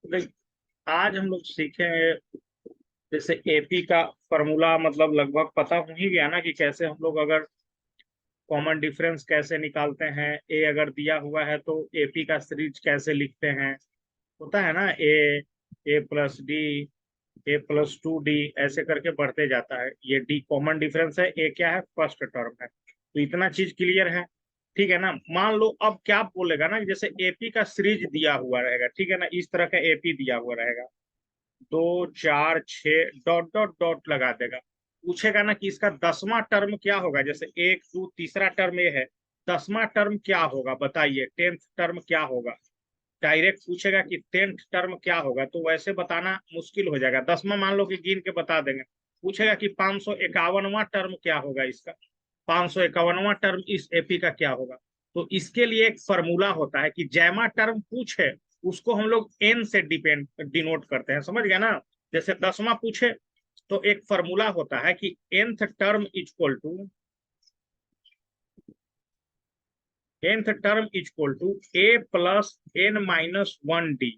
देख, आज हम लोग सीखेंगे जैसे एपी का फॉर्मूला, मतलब लगभग पता हो ही गया ना कि कैसे हम लोग अगर कॉमन डिफरेंस कैसे निकालते हैं। ए अगर दिया हुआ है तो एपी का सीरीज कैसे लिखते हैं, होता है ना। ए plus D, a plus two D, ऐसे करके बढ़ते जाता है। ये डी कॉमन डिफरेंस है, ए क्या है, फर्स्ट टर्म है। तो इतना चीज क्लियर है, ठीक है ना। मान लो अब क्या बोलेगा ना, जैसे एपी का सीरीज दिया हुआ रहेगा, ठीक है ना, इस तरह का एपी दिया हुआ रहेगा, 2 4 6 डॉट डॉट डॉट लगा देगा। पूछेगा ना कि इसका 10वां टर्म क्या होगा, जैसे 1 2 तीसरा टर्म ये है, 10वां टर्म क्या होगा बताइए, 10th टर्म क्या होगा। डायरेक्ट पूछेगा कि 10th टर्म क्या होगा, तो वैसे बताना मुश्किल हो जाएगा। 10वां मान लो कि गिन के बता देंगे। पूछेगा कि 551वां टर्म क्या होगा इसका, 551वां टर्म इस एपी का क्या होगा। तो इसके लिए एक फॉर्मूला होता है कि जैमा टर्म पूछे उसको हम लोग एन से डिपेंड डिनोट करते हैं, समझ गया ना। जैसे 10वां पूछे तो एक फॉर्मूला होता है कि nth term equal to a plus n minus one d,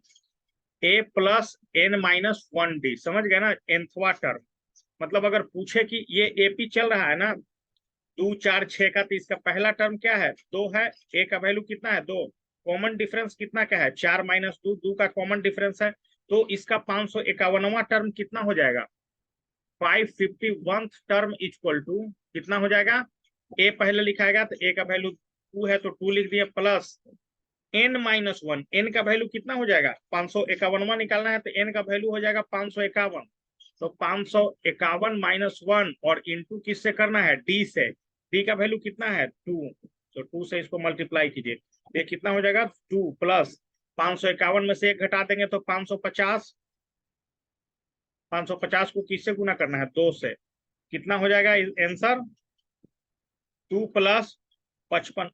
a plus n minus one d, समझ गए ना, nthवा टर्म। मतलब अगर पूछे कि ये एपी चल रहा है ना 2 4 6 का, तो इसका पहला टर्म क्या है, 2 है। ए का वैल्यू कितना है, 2। कॉमन डिफरेंस कितना का है, 4 - 2, 2 का कॉमन डिफरेंस है। तो इसका 551वां टर्म कितना हो जाएगा, 551 टर्म इक्वल टू कितना हो जाएगा। ए पहले लिखाएगा तो ए का वैल्यू 2 है तो 2 लिख दिया, प्लस n - 1, एन का वैल्यू कितना हो जाएगा, 551वां निकालना है तो एन का वैल्यू हो जाएगा 551। तो 551 - 1 और इंटू किससे करना है, डी से। डी का वैल्यू कितना है, 2। तो 2 से इसको मल्टीप्लाई कीजिए, ये कितना हो जाएगा, 2 प्लस 551 में से एक घटा देंगे तो 550। 550 को किससे गुना करना है, 2 से। कितना हो जाएगा आंसर, 2 + 55,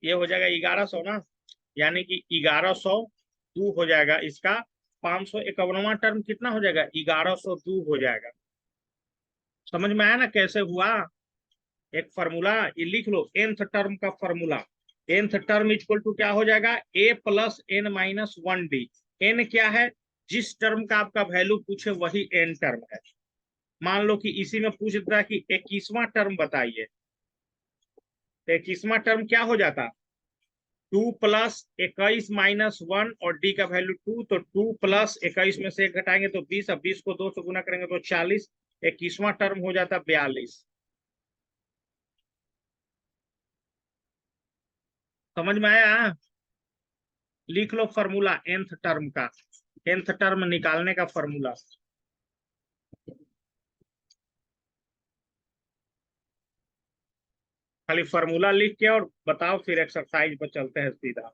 ये हो जाएगा 1100 ना। यानी कि 1102 हो जाएगा इसका। 551वां टर्म कितना हो जाएगा, 1102 हो जाएगा। समझ में आया ना कैसे हुआ। एक फॉर्मूला ये लिख लो, nth टर्म का formula. nth term equal to क्या हो जाएगा, a plus n minus one d. N क्या है, जिस टर्म का आपका वैल्यू पूछे वही एन टर्म है। मान लो कि इसी में पूछ रहा है कि 21वां टर्म बताइए, तो 21वां टर्म क्या हो जाता, 2 + 21 - 1 और डी का वैल्यू 2, तो 2 + 21 में से एक घटाएंगे तो 20, अब 20 को 2 से गुना करेंगे तो 40। 21वां टर्म हो जाता 42। समझ में आया। लिख लो फॉर्मूला nth टर्म का, nth टर्म निकालने का फॉर्मूला। खाली फॉर्मूला लिख के और बताओ, फिर एक्सरसाइज पर चलते हैं सीधा।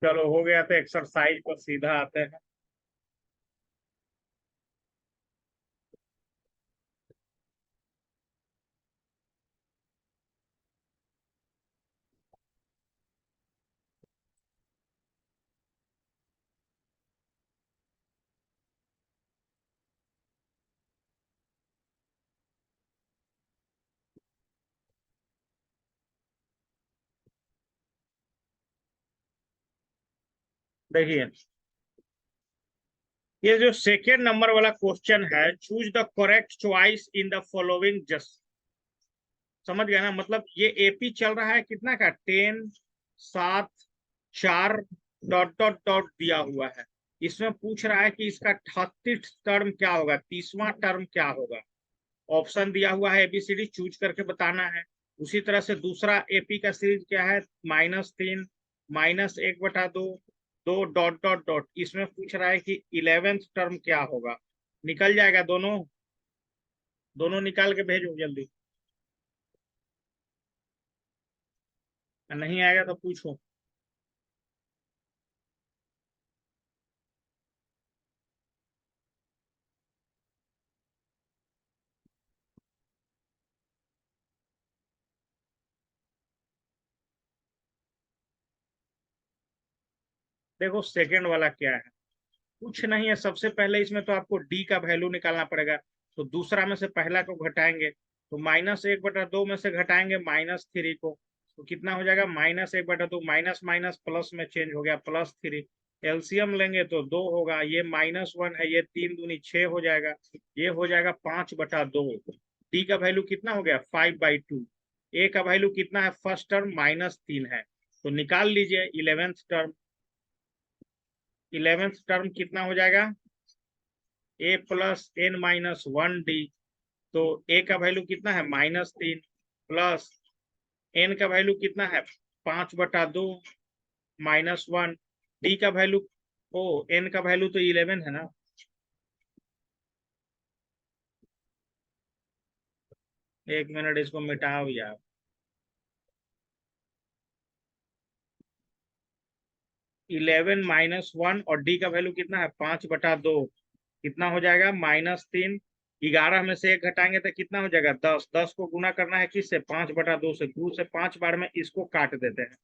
चलो हो गया, तो एक्सरसाइज पर सीधा आते हैं। देखिए, ये जो सेकेंड नंबर वाला क्वेश्चन है, choose the correct choice in the following just. समझ गया ना, मतलब ये एपी चल रहा है कितना का, 10 7 4 डॉट डॉट डॉट दिया हुआ है। इसमें पूछ रहा है कि इसका 38 टर्म क्या होगा, 30वां टर्म क्या होगा। ऑप्शन दिया हुआ है एबीसीडी, चूज करके बताना है। उसी तरह से दूसरा एपी का सीरीज क्या है, -3 -1/2, 2 डॉट डॉट डॉट। इसमें पूछ रहा है कि 11th टर्म क्या होगा। निकल जाएगा दोनों, दोनों निकाल के भेजो जल्दी। नहीं आएगा तो पूछो। देखो सेकंड वाला क्या है, कुछ नहीं है। सबसे पहले इसमें तो आपको डी का वैल्यू निकालना पड़ेगा। तो दूसरा में से पहला को घटाएंगे, तो -1/2 में से घटाएंगे -3 को, तो कितना हो जाएगा? -1/2, माइनस माइनस प्लस में चेंज हो गया, +3। एलसीएम लेंगे तो 2 होगा, ये -1 है, ये 3 दूनी 6 हो जाएगा, ये हो जाएगा 5/2। डी का वैल्यू कितना हो गया? 5/2। ए का वैल्यू कितना है? फर्स्ट टर्म -3 है, तो निकाल लीजिए 11th टर्म। 11th टर्म कितना हो जाएगा? A+n-1 D। तो ए का वैल्यू कितना है? -3, प्लस एन का वैल्यू कितना है? 5/2, -1। डी का वैल्यू, ओ एन का वैल्यू तो 11 है ना। एक मिनट, इसको मिटाओ यार। 11 -1 और डी का वैल्यू कितना है? 5/2। कितना हो जाएगा? -3। 11 में से एक घटाएंगे तो कितना हो जाएगा? 10। 10 को गुना करना है किससे? 5/2 से। 2 से 5 बार में इसको काट देते हैं।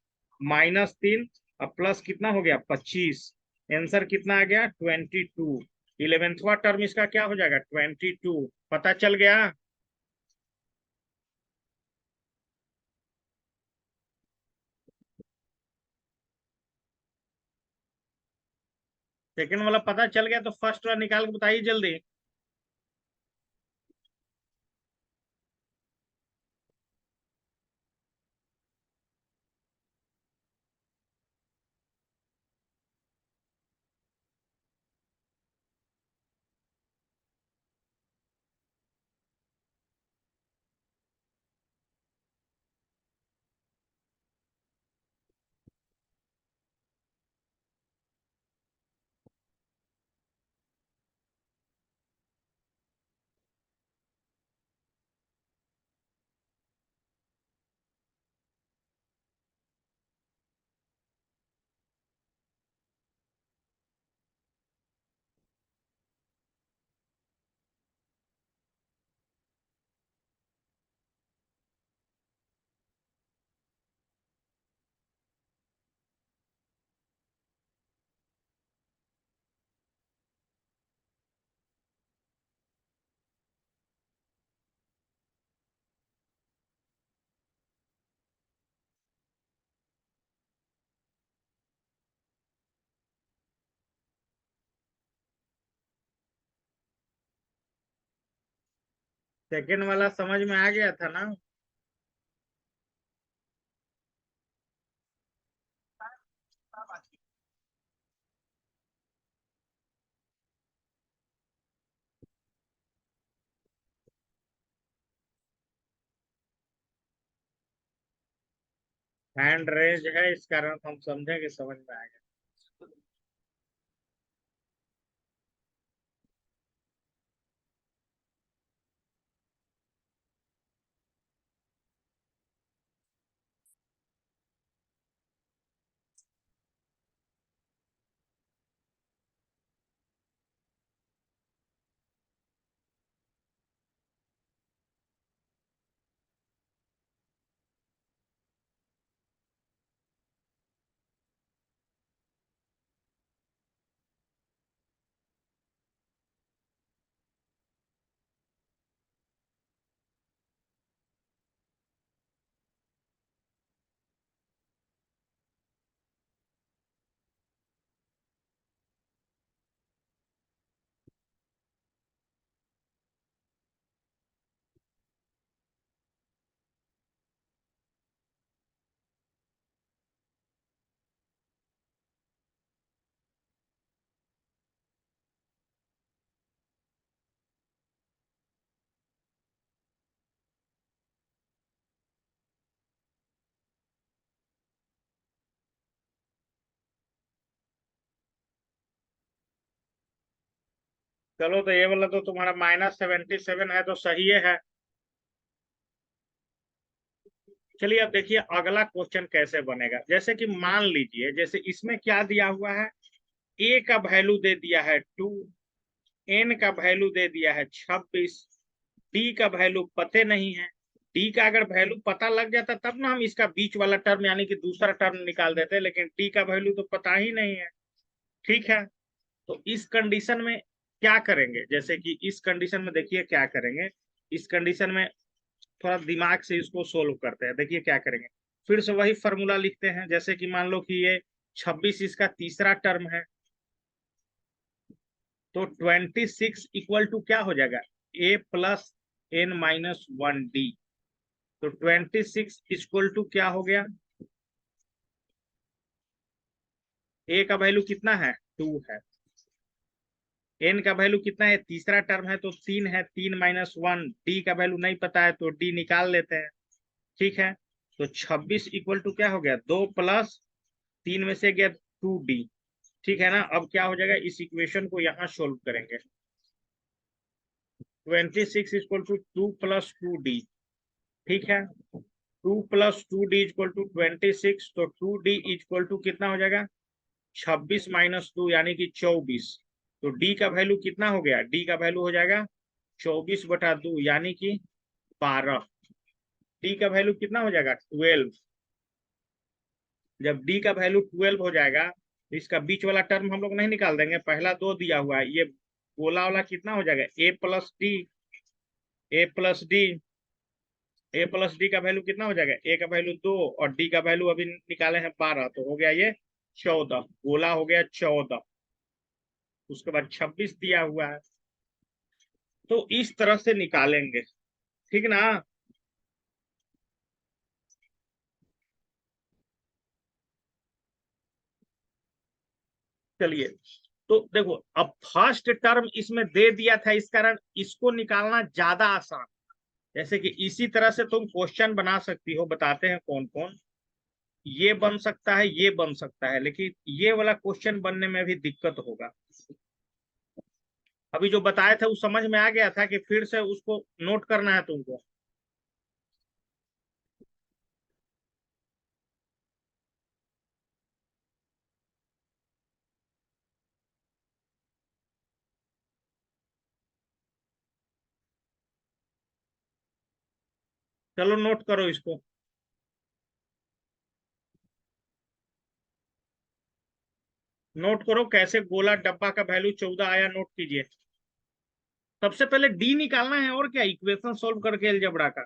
-3 और प्लस कितना हो गया? 25। आंसर कितना आ गया? 22। 11वां टर्म इसका क्या हो जाएगा? 22। पता चल गया? सेकंड वाला पता चल गया तो फर्स्ट वाला निकाल के बताइए जल्दी। सेकंड वाला समझ में आ गया था ना? हैंड रेज है, इस कारण हम समझे कि समझ में आ गया। चलो, तो ये वाला तो तुम्हारा -77 है, तो सही है। चलिए अब देखिए अगला क्वेश्चन कैसे बनेगा। जैसे कि मान लीजिए जैसे इसमें क्या दिया हुआ है, ए का वैल्यू दे दिया है 2, एन का वैल्यू दे दिया है 26, डी का वैल्यू पते नहीं है। डी का अगर वैल्यू पता लग जाता तब ना हम इसका बीच वाला टर्म यानी कि दूसरा टर्म निकाल देते, लेकिन डी का वैल्यू तो पता ही नहीं है। ठीक है, तो इस कंडीशन में क्या करेंगे, जैसे कि इस कंडीशन में देखिए क्या करेंगे। इस कंडीशन में थोड़ा दिमाग से इसको सोल्व करते हैं। देखिए क्या करेंगे, फिर से वही फॉर्मूला लिखते हैं। जैसे कि मान लो कि ये 26 इसका तीसरा टर्म है, तो 26 इक्वल टू क्या हो जाएगा, ए प्लस एन माइनस 1 डी। तो 26 इक्वल टू क्या हो गया, ए का वैल्यू कितना है 2 है, एन का वैल्यू कितना है तीसरा टर्म है तो 3 है, 3 - 1, डी का वैल्यू नहीं पता है तो डी निकाल लेते हैं। ठीक है, तो 26 इक्वल टू क्या हो गया, 2 प्लस 3 में से गया 2 डी। ठीक है ना, अब क्या हो जाएगा, इस इक्वेशन को यहाँ सोल्व करेंगे। 26 इक्वल टू 2 + 2 डी। ठीक है, 2 + 2 डी इक्वल टू 26, तो 2 डी इक्वल टू कितना हो जाएगा, 26 - 2 यानी कि 24। तो डी का वैल्यू कितना हो गया, डी का वैल्यू हो जाएगा 24/2 यानी कि 12। डी का वैल्यू कितना हो जाएगा 12। जब डी का वैल्यू 12 हो जाएगा तो इसका बीच वाला टर्म हम लोग नहीं निकाल देंगे, पहला 2 दिया हुआ है, ये गोला वाला कितना हो जाएगा, ए plus D. A plus D, a plus D का वैल्यू कितना हो जाएगा, ए का वैल्यू 2 और डी का वैल्यू अभी निकाले हैं 12, तो हो गया ये 14, गोला हो गया 14। उसके बाद 26 दिया हुआ है, तो इस तरह से निकालेंगे। ठीक ना, चलिए तो देखो अब फर्स्ट टर्म इसमें दे दिया था, इस कारण इसको निकालना ज्यादा आसान। जैसे कि इसी तरह से तुम क्वेश्चन बना सकती हो, बताते हैं कौन कौन। ये बन सकता है, ये बन सकता है, लेकिन ये वाला क्वेश्चन बनने में भी दिक्कत होगा। अभी जो बताए थे वो समझ में आ गया था कि फिर से उसको नोट करना है तुमको। चलो नोट करो इसको, नोट करो कैसे गोला डब्बा का वैल्यू 14 आया, नोट कीजिए। सबसे पहले डी निकालना है, और क्या, इक्वेशन सोल्व करके अलजेब्रा का।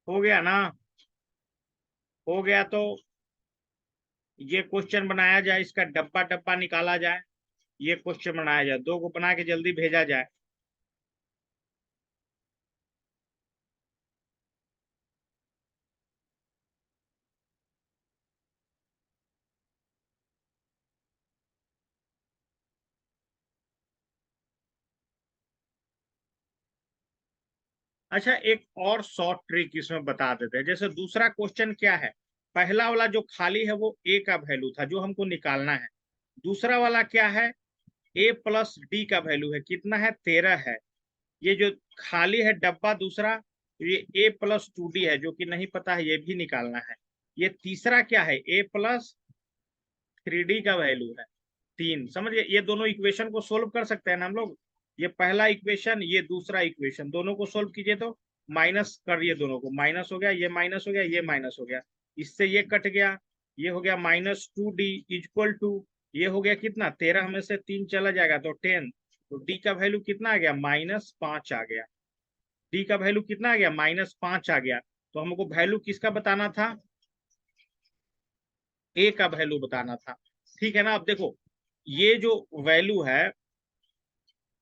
हो गया ना, हो गया तो ये क्वेश्चन बनाया जाए, इसका डब्बा डब्बा निकाला जाए, ये क्वेश्चन बनाया जाए, दो को बना के जल्दी भेजा जाए। अच्छा एक और शॉर्ट ट्रिक इसमें बता देते हैं। जैसे दूसरा क्वेश्चन क्या है, पहला वाला जो खाली है वो ए का वैल्यू था जो हमको निकालना है। दूसरा वाला क्या है, ए प्लस डी का वैल्यू है, कितना है 13 है। ये जो खाली है डब्बा दूसरा, तो ये a प्लस 2d है, जो कि नहीं पता है, ये भी निकालना है। ये तीसरा क्या है, a प्लस 3d का वैल्यू है 3। समझ गए, ये दोनों इक्वेशन को सोल्व कर सकते हैं ना हम लोग। ये पहला इक्वेशन, ये दूसरा इक्वेशन, दोनों को सोल्व कीजिए तो माइनस करिए, दोनों को माइनस हो गया, ये माइनस हो गया, ये माइनस हो गया, इससे ये कट गया, ये हो गया -2d इक्वल टू, ये हो गया कितना 13 में से 3 चला जाएगा तो 10। तो डी का वैल्यू कितना आ गया, -5 आ गया। डी का वैल्यू कितना आ गया, -5 आ गया। तो हमको वैल्यू किसका बताना था, ए का वैल्यू बताना था। ठीक है ना। अब देखो ये जो वैल्यू है,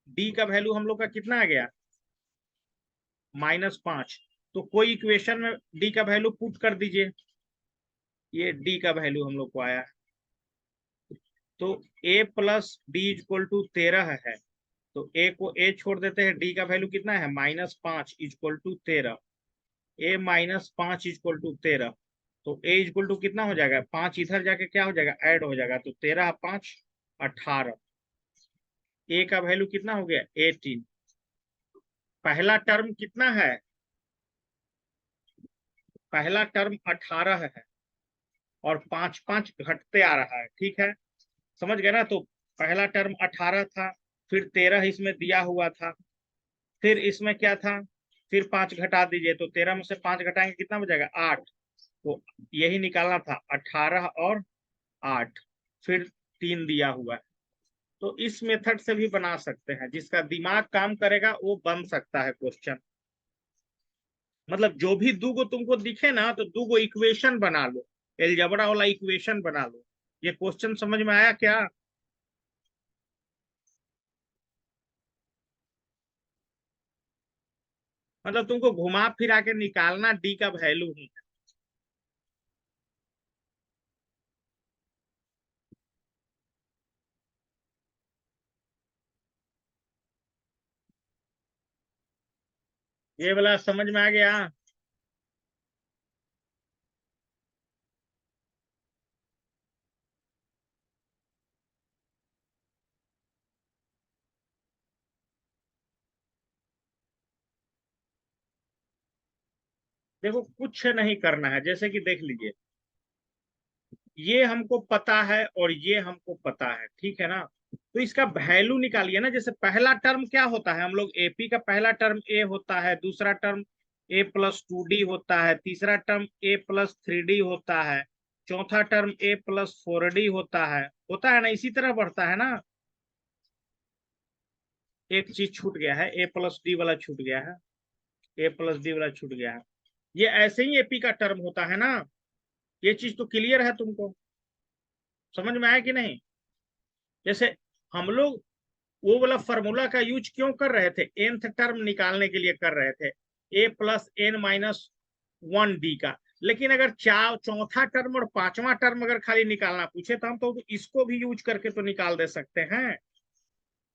डी का वैल्यू हम लोग का कितना आ गया, -5। तो कोई इक्वेशन में डी का वैल्यू पुट कर दीजिए, ये डी का वैल्यू हम लोग को आया। तो ए प्लस डी इक्वल टू 13 है, तो ए को ए छोड़ देते हैं, डी का वैल्यू कितना है, -5 equal to 13। A -5 equal to 13, तो ए इक्वल टू कितना हो जाएगा, 5 इधर जाके क्या हो जाएगा, ऐड हो जाएगा, तो 13 5 18। ए का वैल्यू कितना हो गया, 18। पहला टर्म कितना है, पहला टर्म 18 है, और 5 5 घटते आ रहा है। ठीक है, समझ गए ना। तो पहला टर्म 18 था, फिर 13 इसमें दिया हुआ था, फिर इसमें क्या था, फिर 5 घटा दीजिए, तो 13 में से 5 घटाएंगे कितना बचेगा, 8। तो यही निकालना था, 18 और 8, फिर 3 दिया हुआ है। तो इस मेथड से भी बना सकते हैं, जिसका दिमाग काम करेगा वो बन सकता है क्वेश्चन। मतलब जो भी दूगो तुमको दिखे ना, तो दूगो इक्वेशन बना लो, एलजेब्रा वाला इक्वेशन बना लो। ये क्वेश्चन समझ में आया क्या। मतलब तुमको घुमा फिरा के निकालना डी का वैल्यू ही है। ये वाला समझ में आ गया। देखो कुछ नहीं करना है, जैसे कि देख लीजिए, ये हमको पता है और ये हमको पता है, ठीक है ना। तो इसका वैल्यू निकालिए ना। जैसे पहला टर्म क्या होता है, हम लोग एपी का पहला टर्म ए होता है, दूसरा टर्म ए प्लस 2d होता है, तीसरा टर्म ए प्लस 3d होता है, चौथा टर्म ए प्लस 4d होता है ना, इसी तरह बढ़ता है ना। एक चीज छूट गया है, ए प्लस डी वाला छूट गया है, ए प्लस डी वाला छूट गया है। ये ऐसे ही एपी का टर्म होता है ना। ये चीज तो क्लियर है तुमको, समझ में आया कि नहीं। जैसे हम लोग वो वाला फॉर्मूला का यूज क्यों कर रहे थे, nth टर्म निकालने के लिए कर रहे थे, a plus n minus 1d का। लेकिन अगर चौथा टर्म और पांचवा टर्म अगर खाली निकालना पूछे, तो हम तो इसको भी यूज करके तो निकाल दे सकते हैं।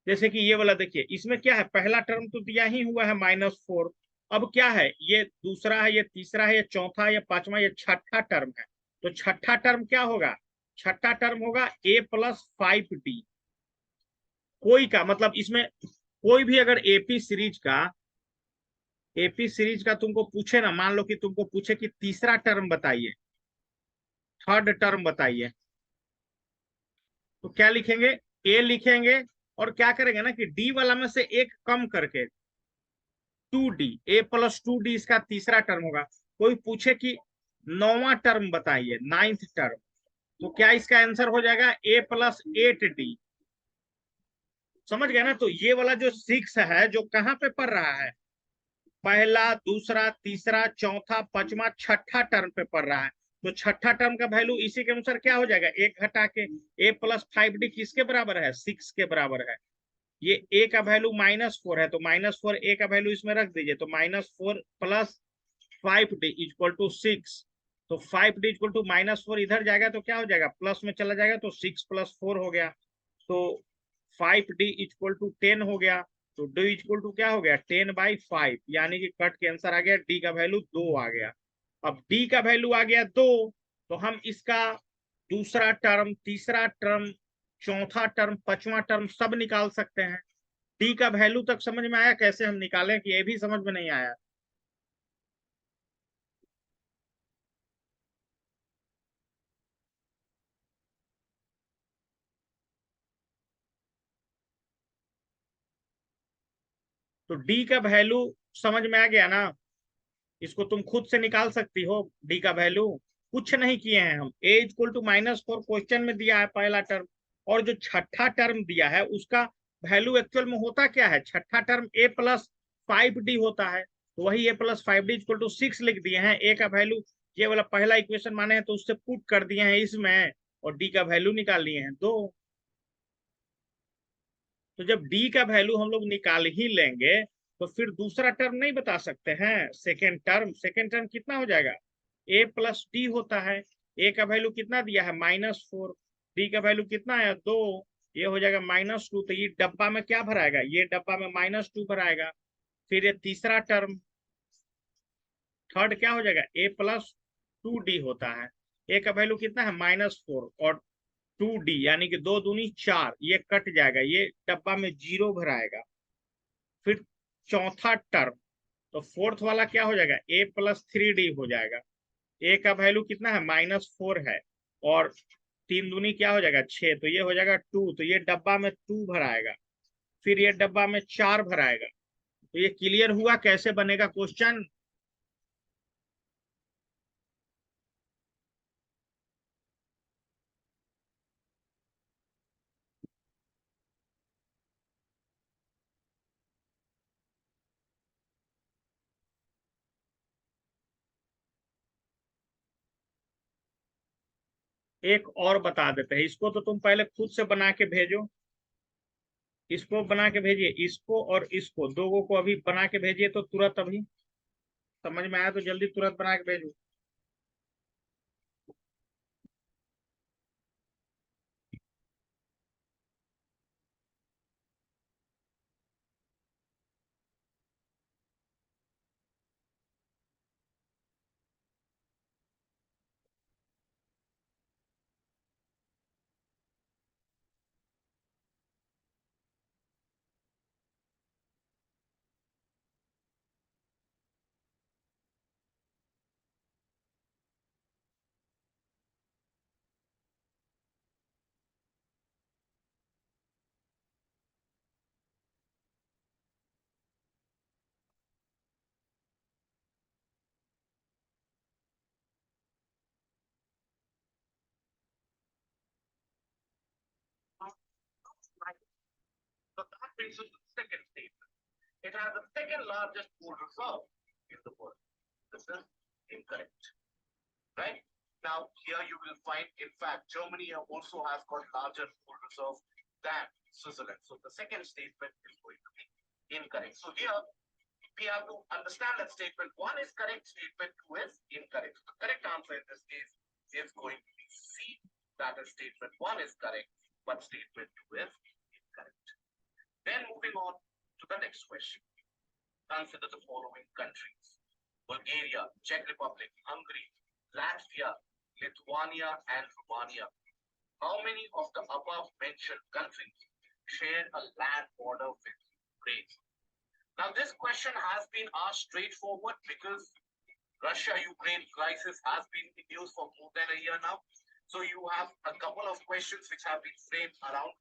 जैसे कि ये वाला देखिए, इसमें क्या है, पहला टर्म तो दिया ही हुआ है -4। अब क्या है, ये दूसरा है, ये तीसरा है, ये चौथा है, ये पांचवा, ये छठा टर्म है। तो छठा टर्म क्या होगा, छठा टर्म होगा a प्लस 5d। कोई का मतलब इसमें कोई भी अगर एपी सीरीज का तुमको पूछे ना, मान लो कि तुमको पूछे कि तीसरा टर्म बताइए, थर्ड टर्म बताइए, तो क्या लिखेंगे, ए लिखेंगे, और क्या करेंगे ना कि डी वाला में से एक कम करके 2d, ए प्लस 2d इसका तीसरा टर्म होगा। कोई पूछे कि नौवां टर्म बताइए, नाइन्थ टर्म, तो क्या इसका आंसर हो जाएगा, ए प्लस 8d। समझ गए ना। तो ये वाला जो 6 है, जो कहाँ पे पढ़ रहा है, पहला दूसरा तीसरा चौथा पांचवा छठा टर्म पे पड़ रहा है। तो छठा टर्म का वैल्यू इसी के अनुसार क्या हो जाएगा, एक घटा के a प्लस 5d किसके बराबर है, 6 के बराबर है। ये a का वैल्यू -4 है, तो -4 a का वैल्यू इसमें रख दीजिए, तो -4 प्लस 5d इक्वल टू 6। तो 5d इक्वल टू -4 इधर जाएगा तो क्या हो जाएगा, प्लस में चला जाएगा, तो 6 + 4 हो गया, तो 5d इक्वल टू 10 हो गया। तो डी इक्वल टू क्या हो गया, 10/5, यानी कि कट के आंसर आ गया, डी का वैल्यू 2 आ गया। अब डी का वैल्यू आ गया 2, तो हम इसका दूसरा टर्म, तीसरा टर्म, चौथा टर्म, पांचवा टर्म सब निकाल सकते हैं। डी का वैल्यू तक समझ में आया, कैसे हम निकालें, कि ये भी समझ में नहीं आया। तो डी का वैल्यू समझ में आ गया ना, इसको तुम खुद से निकाल सकती हो डी का वैल्यू। कुछ नहीं किए हैं हम, ए इक्वल टू -4 क्वेश्चन में दिया है पहला टर्म, और जो छठा टर्म दिया है उसका वैल्यू एक्चुअल में होता क्या है, छठा टर्म a + 5d होता है, तो वही a + 5d इक्वल टू 6 लिख दिए हैं। ए का वैल्यू ये वाला पहला इक्वेशन माने हैं तो उससे पुट कर दिए हैं इसमें, और डी का वैल्यू निकाल लिए हैं 2। तो जब डी का वैल्यू हम लोग निकाल ही लेंगे तो फिर दूसरा टर्म नहीं बता सकते हैं, सेकेंड टर्म कितना हो जाएगा, a + d होता है। ए का वैल्यू कितना दिया है -4, डी का वैल्यू कितना है 2, ये हो जाएगा -2। तो ये डब्बा में क्या भराएगा, ये डब्बा में -2 भराएगा। फिर ये तीसरा टर्म, थर्ड क्या हो जाएगा, a + 2d होता है। ए का वैल्यू कितना है -4 और 2d, यानी कि 2 दूनी 4, ये कट जाएगा, ये डब्बा में 0 भराएगा। फिर चौथा टर्म, तो फोर्थ वाला क्या हो जाएगा, a + 3d हो जाएगा। ए का वैल्यू कितना है -4 है, और 3 दूनी क्या हो जाएगा 6, तो ये हो जाएगा 2, तो ये डब्बा में 2 भराएगा। फिर ये डब्बा में 4 भराएगा। तो ये क्लियर हुआ कैसे बनेगा क्वेश्चन। एक और बता देते हैं, इसको तो तुम पहले खुद से बना के भेजो, इसको बना के भेजिए, इसको और इसको दो को अभी बना के भेजिए, तो तुरंत अभी समझ में आया तो जल्दी तुरंत बना के भेजो। So that brings us to the second statement. It has the second largest gold reserve in the world. This is incorrect, right? Now, here you will find, in fact, Germany also has got larger gold reserve than Switzerland. So the second statement is going to be incorrect. So here we have to understand that statement one is correct, statement two is incorrect. The correct answer in this case is going to be C. That is, statement one is correct, but statement two is incorrect. Then moving on to the next question. Consider the following countries: Bulgaria, Czech Republic, Hungary, Latvia, Lithuania, and Romania. How many of the above mentioned countries share a land border with Ukraine? Now, this question has been asked straightforward because Russia-Ukraine crisis has been in news for more than a year now. So you have a couple of questions which have been framed around.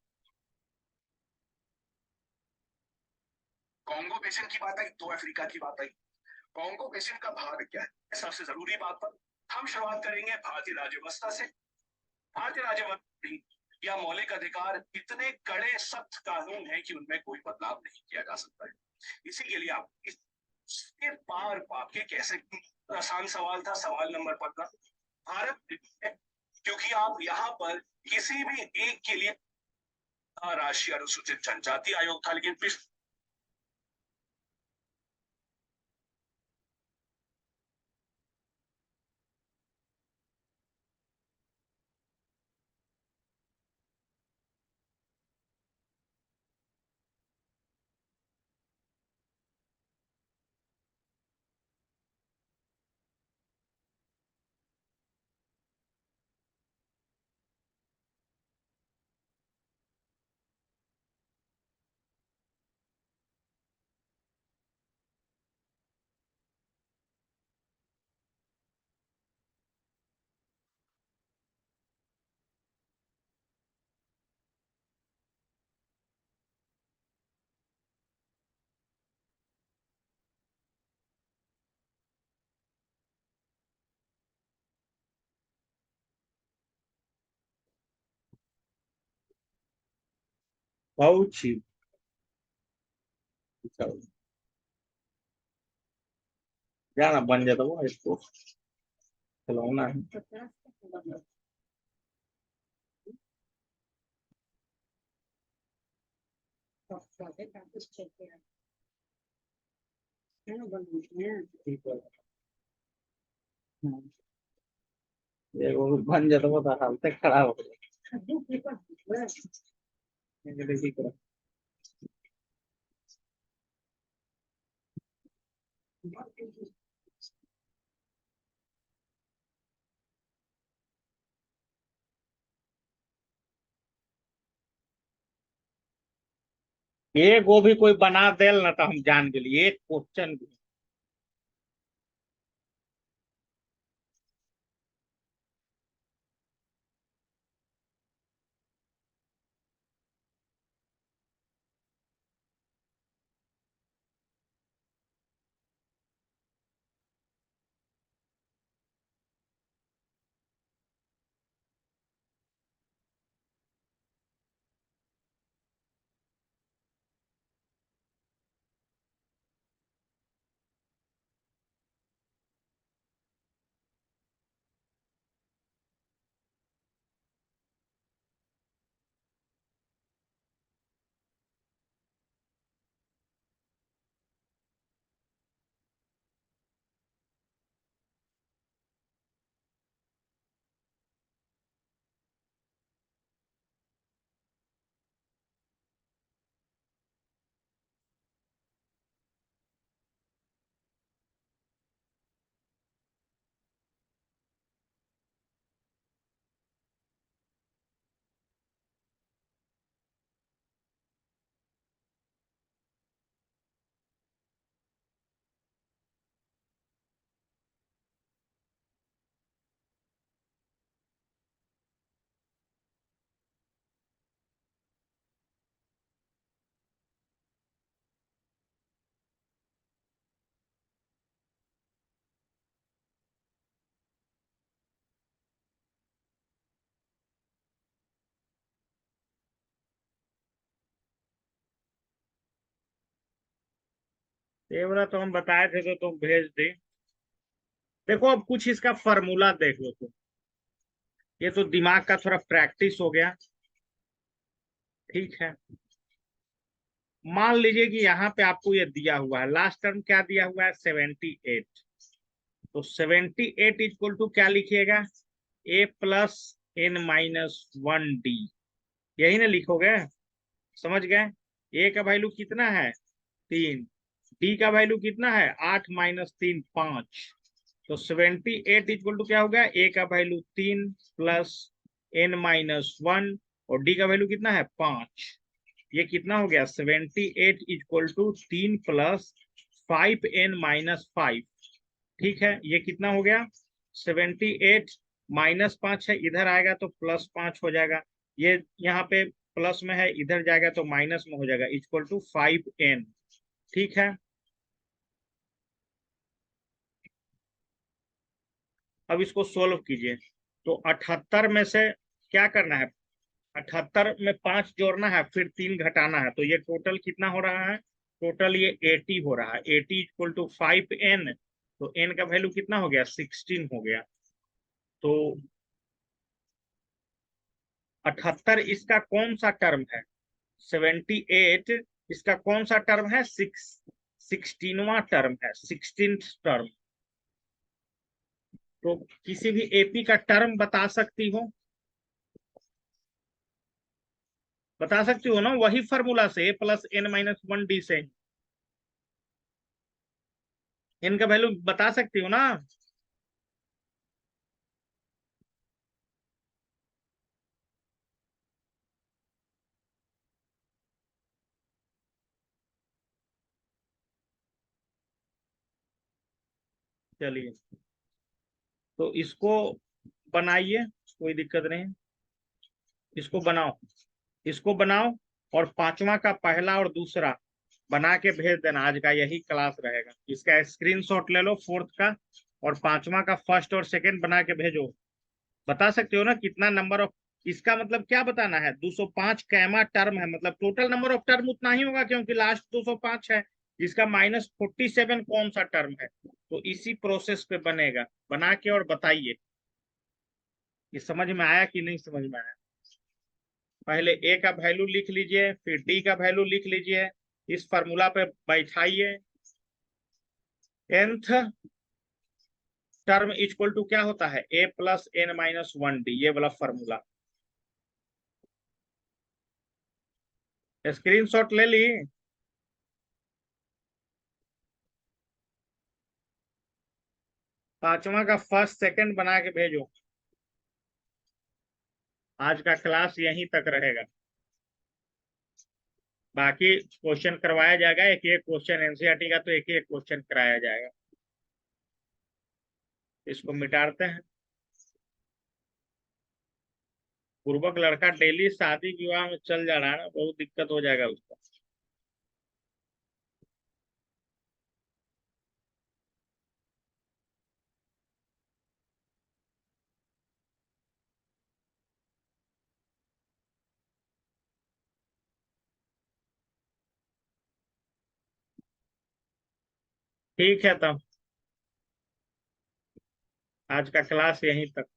Congo basin की बात आई तो Africa की बात आई। Congo basin का भाग क्या है, सबसे जरूरी बात पर हम शुरुआत करेंगे भारतीय राज्य व्यवस्था से। भारतीय राज्य व्यवस्था या मौलिक अधिकार इतने कड़े सख्त कानून हैं कि उनमें कोई बदलाव नहीं किया जा सकता है। इसी के लिए आप इसके पार वाक्य कैसे, आसान सवाल था सवाल नंबर 15। भारत, क्योंकि आप यहाँ पर किसी भी एक के लिए राष्ट्रीय अनुसूचित जनजाति आयोग था, लेकिन बहुत cheap। चलो, जाना बन जाता वो इसको खिलौना है। ठीक है। ये वो बन जाता वो तो हालत खराब हो गया। ये देखिए क्या। ये वो भी कोई बना देल ना तो हम जान गेली एक क्वेश्चन भी। ये वाला तो हम बताए थे तो तुम भेज दे। देखो अब कुछ इसका फॉर्मूला देख लो तुम। ये तो दिमाग का थोड़ा प्रैक्टिस हो गया। ठीक है। मान लीजिए कि यहाँ पे आपको ये दिया हुआ है, लास्ट टर्म क्या दिया हुआ है 78। तो 78 इक्वल टू क्या लिखिएगा, ए प्लस एन माइनस 1 डी। यही ना लिखोगे। समझ गए। ए का वैल्यू कितना है 3। डी का वैल्यू कितना है 8 - 3 5। तो 78 इक्वल टू क्या हो गया, ए का वैल्यू 3 प्लस n - 1 और डी का वैल्यू कितना है 5। ये कितना हो गया 78 इक्वल टू 3 प्लस 5n - 5। ठीक है, ये कितना हो गया 78 -5 है, इधर आएगा तो +5 हो जाएगा। ये यहाँ पे प्लस में है, इधर जाएगा तो माइनस में हो जाएगा, इक्वल टू 5n। ठीक है। अब इसको सोल्व कीजिए। तो 78 में से क्या करना है, 78 में 5 जोड़ना है, फिर 3 घटाना है, तो ये टोटल कितना हो रहा है, टोटल ये 80 हो रहा है। 80 इक्वल टू 5n। तो n का वैल्यू कितना हो गया 16 हो गया। तो 78 इसका कौन सा टर्म है, 78 इसका कौन सा टर्म है, 16वां टर्म है, 16th टर्म। तो किसी भी एपी का टर्म बता सकती हो, बता सकती हो ना, वही फॉर्मूला से ए प्लस n - 1 डी से n का वैल्यू बता सकती हो ना। चलिए, तो इसको बनाइए, कोई दिक्कत नहीं। इसको बनाओ, इसको बनाओ, और पांचवा का पहला और दूसरा बना के भेज देना। आज का यही क्लास रहेगा, इसका स्क्रीनशॉट ले लो फोर्थ का, और पांचवा का फर्स्ट और सेकंड बना के भेजो। बता सकते हो ना कितना नंबर ऑफ इसका मतलब क्या बताना है, 205 कैमा टर्म है, मतलब टोटल नंबर ऑफ टर्म उतना ही होगा क्योंकि लास्ट 205 है। इसका -47 कौन सा टर्म है, तो इसी प्रोसेस पे बनेगा, बना के और बताइए। ये समझ में आया कि नहीं समझ में आया? पहले ए का वैल्यू लिख लीजिए, फिर डी का वैल्यू लिख लीजिए, इस फार्मूला पे बैठाइए। nth टर्म इक्वल टू क्या होता है, a plus n minus 1d, ये वाला फार्मूला। स्क्रीनशॉट ले ली? पांचवा का फर्स्ट सेकंड बना के भेजो। आज का क्लास यहीं तक रहेगा, बाकी क्वेश्चन करवाया जाएगा, एक एक क्वेश्चन एनसीईआरटी का, तो एक एक क्वेश्चन कराया जाएगा। इसको मिटाते हैं। पूर्वक लड़का डेली शादी विवाह में चल जा रहा है ना, बहुत दिक्कत हो जाएगा उसका। ठीक है तब, आज का क्लास यहीं तक।